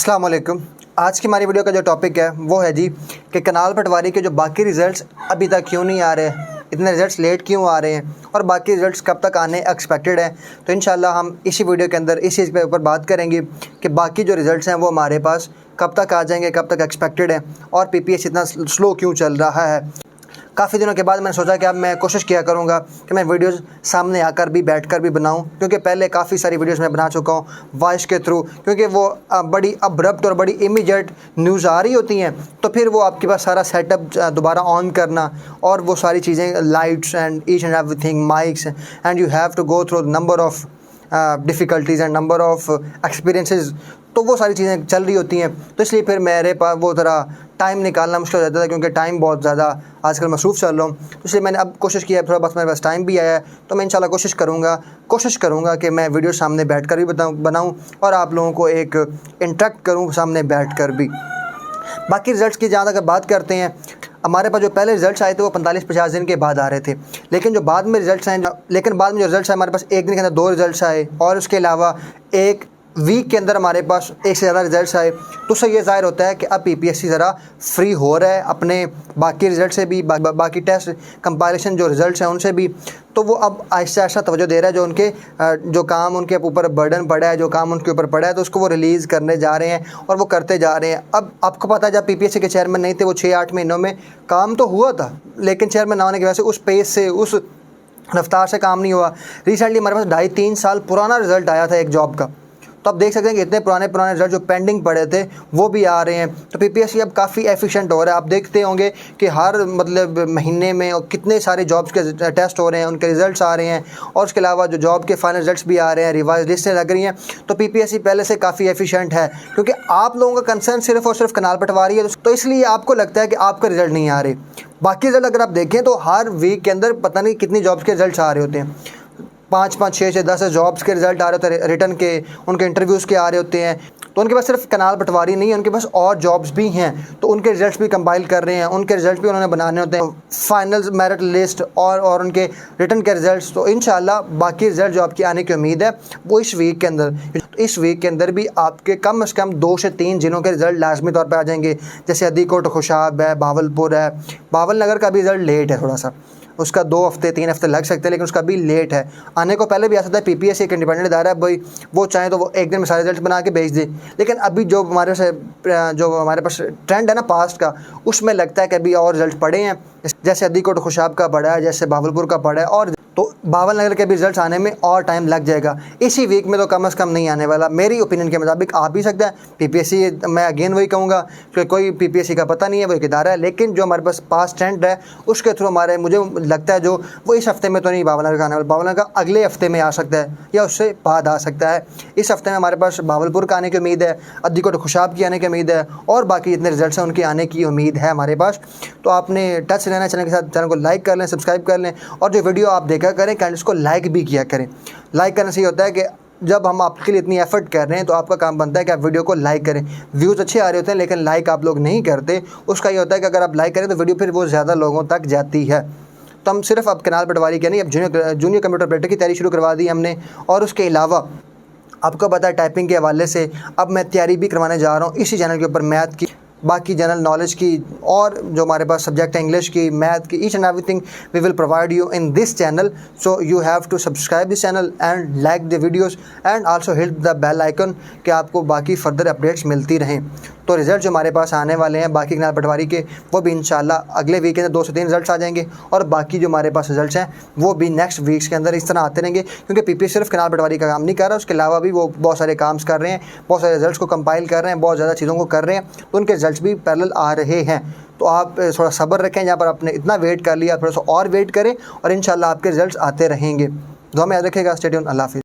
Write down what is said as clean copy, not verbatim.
अस्सलाम वालेकुम। आज की हमारी वीडियो का जो टॉपिक है वो है जी कि कनाल पटवारी के जो बाकी रिज़ल्ट्स अभी तक क्यों नहीं आ रहे, इतने रिज़ल्ट्स लेट क्यों आ रहे हैं और बाकी रिज़ल्ट्स कब तक आने एक्सपेक्टेड हैं। तो इंशाल्लाह हम इसी वीडियो के अंदर इस चीज़ के ऊपर बात करेंगे कि बाकी जो रिज़ल्ट्स हैं वो हमारे पास कब तक आ जाएंगे, कब तक एक्सपेक्टेड है और PPSC इतना स्लो क्यों चल रहा है। काफ़ी दिनों के बाद मैंने सोचा कि अब मैं कोशिश किया करूँगा कि मैं वीडियोज़ सामने आकर भी बैठकर भी बनाऊँ, क्योंकि पहले काफ़ी सारी वीडियोज़ मैं बना चुका हूँ वॉइस के थ्रू, क्योंकि वो बड़ी अब्रप्ट और बड़ी इमीडिएट न्यूज़ आ रही होती हैं, तो फिर वो आपके पास सारा सेटअप दोबारा ऑन करना और वो सारी चीज़ें lights and each and everything mics and you have to go through number of difficulties and number of experiences, तो वो सारी चीज़ें चल रही होती हैं। तो इसलिए फिर मेरे पास वो ज़रा टाइम निकालना मुश्किल हो जाता था, क्योंकि टाइम बहुत ज़्यादा आजकल मसरूफ़ चल रहा हूँ। तो इसलिए मैंने अब कोशिश किया, थोड़ा बहुत मेरे पास टाइम भी आया है, तो मैं इंशाल्लाह कोशिश करूँगा कि मैं वीडियो सामने बैठकर भी बनाऊँ और आप लोगों को एक इंटरेक्ट करूँ सामने बैठकर भी। बाकी रिज़ल्ट्स की जहाँ तक बात करते हैं, हमारे पास जो पहले रिज़ल्ट्स आए थे वो 45-50 दिन के बाद आ रहे थे, लेकिन जो बाद में रिज़ल्ट्स आए जो रिज़ल्ट्स आए हमारे पास एक दिन के अंदर 2 रिज़ल्ट्स आए और उसके अलावा एक वीक के अंदर हमारे पास एक से ज़्यादा रिज़ल्ट्स आए। तो उससे ये ज़ाहिर होता है कि अब PPSC ज़रा फ्री हो रहा है अपने बाकी रिज़ल्ट से भी, बाकी टेस्ट कंपैरिजन जो रिज़ल्ट्स हैं उनसे भी। तो वो अब आहिस्ता आहिस्ता तवज्जो दे रहा है, जो उनके जो काम उनके ऊपर बर्डन पड़ा है, जो काम उनके ऊपर पड़ा है, तो उसको वो रिलीज़ करने जा रहे हैं और वो करते जा रहे हैं। अब आपको पता है, जब PPSC के चेयरमैन नहीं थे वो 6-8 महीनों में काम तो हुआ था, लेकिन चेयरमैन ना होने की वजह से उस पेस से, उस रफ्तार से काम नहीं हुआ। रिसेंटली हमारे पास 2.5-3 साल पुराना रिज़ल्ट आया था एक जॉब का, तो आप देख सकते हैं कि इतने पुराने रिज़ल्ट जो पेंडिंग पड़े थे वो भी आ रहे हैं। तो PPSC अब काफ़ी एफिशिएंट हो रहा है। आप देखते होंगे कि हर महीने में कितने सारे जॉब्स के टेस्ट हो रहे हैं, उनके रिज़ल्ट्स आ रहे हैं और उसके अलावा जो जॉब के फाइनल रिज़ल्ट्स भी आ रहे हैं, रिवाइज लिस्टें लग रही हैं। तो PPSC पहले से काफ़ी एफिशिएंट है, क्योंकि आप लोगों का कंसर्न सिर्फ और सिर्फ कनाल पटवारी है, तो इसलिए आपको लगता है कि आपका रिज़ल्ट नहीं आ रहे। बाकी रिज़ल्ट अगर आप देखें तो हर वीक के अंदर पता नहीं कितनी जॉब्स के रिज़ल्ट आ रहे होते हैं, 5-5, 6-10 जॉब्स के रिज़ल्ट आ रहे होते हैं, रिटर्न के, उनके इंटरव्यूज़ के आ रहे होते हैं। तो उनके पास सिर्फ कनाल पटवारी नहीं है, उनके पास और जॉब्स भी हैं, तो उनके रिज़ल्ट्स भी कंपाइल कर रहे हैं, उनके रिज़ल्ट भी उन्होंने बनाने होते हैं, फाइनल मेरिट लिस्ट और उनके रिटर्न के रिज़ल्ट्स। तो इंशाल्लाह बाकी रिज़ल्ट जो आपकी आने की उम्मीद है वो इस वीक के अंदर, इस वीक के अंदर भी आपके कम से कम 2 से 3 जिलों के रिज़ल्ट लाजमी तौर पर आ जाएंगे। जैसे अदीकोट खुशाब है, भावलपुर है, भावल नगर का भी रिज़ल्ट लेट है, थोड़ा सा उसका 2 हफ्ते 3 हफ्ते लग सकते हैं, लेकिन उसका भी लेट है, आने को पहले भी आ सकता है। PPSC एक इंडिपेंडेंट इदारा है भाई, वो चाहे तो वो एक दिन में सारे रिजल्ट बना के भेज दे, लेकिन अभी जो हमारे पास ट्रेंड है ना पास्ट का, उसमें लगता है कि अभी और रिजल्ट पड़े हैं। जैसे अदीकोट खुशाब का पड़ा है, जैसे भावलपुर का पड़ा है, और तो भावल नगर के भी रिजल्ट्स आने में और टाइम लग जाएगा। इसी वीक में तो कम से कम नहीं आने वाला, मेरी ओपिनियन के मुताबिक आ भी सकता है। PPSC, मैं अगेन वही कहूँगा कि कोई PPSC का पता नहीं है, वो एक इदारा है, लेकिन जो हमारे पास पास ट्रेंड है उसके थ्रू मुझे लगता है जो वो इस हफ्ते में तो नहीं भावल नगर का आने वाला, भावल नगर का अगले हफ्ते में आ सकता है या उससे बाद आ सकता है। इस हफ्ते में हमारे पास भावलपुर का आने की उम्मीद है, अदीकोट खुशाब की आने की उम्मीद है, और बाकी जितने रिजल्ट्स हैं उनके आने की उम्मीद है हमारे पास। तो आपने टच रहना चैनल के साथ, चैनल को लाइक कर लें, सब्सक्राइब कर लें, और जो वीडियो आप देखा करें कैंडिडेट्स को लाइक भी किया करें। लाइक करने से ये होता है कि जब हम आपके लिए इतनी एफर्ट कर रहे हैं तो आपका काम बनता है कि आप वीडियो को लाइक करें। व्यूज़ अच्छे आ रहे होते हैं, लेकिन लाइक आप लोग नहीं करते। उसका ये होता है कि अगर आप लाइक करें तो वीडियो फिर वो ज़्यादा लोगों तक जाती है। तो हम सिर्फ अब कनाल पटवारी के नहीं, अब जूनियर कंप्यूटर ऑपरेटर की तैयारी शुरू करवा दी हमने, और उसके अलावा आपको पता है टाइपिंग के हवाले से अब मैं तैयारी भी करवाने जा रहा हूँ इसी चैनल के ऊपर, मैथ की, बाकी जनरल नॉलेज की, और जो हमारे पास सब्जेक्ट है इंग्लिश की, मैथ की, each and everything we will provide you in this channel. So you have to subscribe this channel and like the videos and also hit the bell icon, कि आपको बाकी फर्दर अपडेट्स मिलती रहें। तो result जो हमारे पास आने वाले हैं बाकी कनाल पटवारी के, वो भी इंशाल्लाह अगले वीक के अंदर 2 से 3 रिजल्ट्स आ जाएंगे, और बाकी जो हमारे पास रिजल्ट्स हैं वो भी नेक्स्ट वीक्स के अंदर इस तरह आते रहेंगे, क्योंकि PPSC सिर्फ कनाल पटवारी का काम नहीं कर रहा, उसके अलावा भी वो बहुत सारे काम कर रहे हैं, बहुत सारे रिजल्ट्स को कंपाइल कर रहे हैं, बहुत ज़्यादा चीज़ों को कर रहे हैं, तो उनके रिजल्ट्स भी पैरेलल आ रहे हैं। तो आप थोड़ा सब्र रखें, जहाँ पर आपने इतना वेट कर लिया थोड़ा सा और वेट करें, और इंशाल्लाह आपके रिजल्ट्स आते रहेंगे। दुआ में याद रखिएगा। Stay tuned. अल्लाह हाफ़िज़।